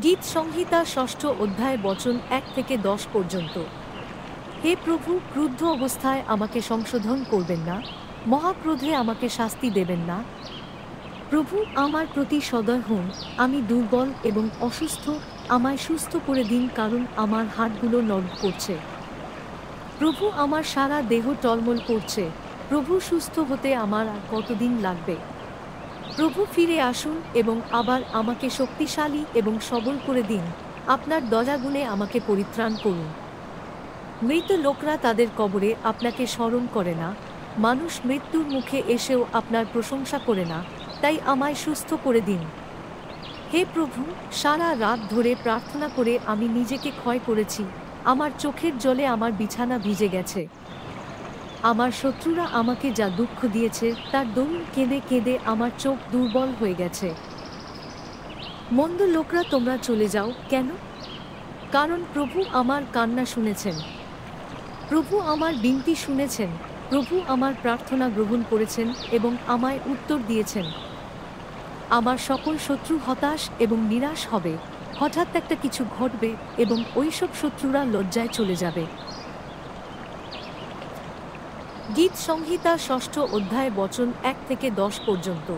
গীত সংহিতা ষষ্ঠ অধ্যায় বচন ১ থেকে ১০ পর্যন্ত। হে প্রভু, ক্রুদ্ধ অবস্থায় আমাকে সংশোধন করবেন না, মহাক্রোধে আমাকে শাস্তি দেবেন না। প্রভু, আমার প্রতি সদয় হন, আমি দুর্বল এবং অসুস্থ, আমায় সুস্থ করে দিন, কারণ আমার হাড়গুলো নড় করছে। প্রভু, আমার সারা দেহ টলমল করছে। প্রভু, সুস্থ হতে আমার আর কতদিন লাগবে? প্রভু, ফিরে আসুন এবং আবার আমাকে শক্তিশালী এবং সবল করে দিন। আপনার দয়াগুণে আমাকে পরিত্রাণ করুন। মৃত লোকরা তাদের কবরে আপনাকে স্মরণ করে না, মানুষ মৃত্যুর মুখে এসেও আপনার প্রশংসা করে না, তাই আমায় সুস্থ করে দিন। হে প্রভু, সারা রাত ধরে প্রার্থনা করে আমি নিজেকে ক্ষয় করেছি, আমার চোখের জলে আমার বিছানা ভিজে গেছে। আমার শত্রুরা আমাকে যা দুঃখ দিয়েছে তার দরুন কেঁদে কেঁদে আমার চোখ দুর্বল হয়ে গেছে। মন্দ লোকরা, তোমরা চলে যাও কেন? কারণ প্রভু আমার কান্না শুনেছেন। প্রভু আমার বিনতি শুনেছেন। প্রভু আমার প্রার্থনা গ্রহণ করেছেন এবং আমায় উত্তর দিয়েছেন। আমার সকল শত্রু হতাশ এবং নিরাশ হবে। হঠাৎ একটা কিছু ঘটবে এবং ওইসব শত্রুরা লজ্জায় চলে যাবে। গীত সংহিতা ষষ্ঠ অধ্যায় বচন ১ থেকে ১০ পর্যন্ত।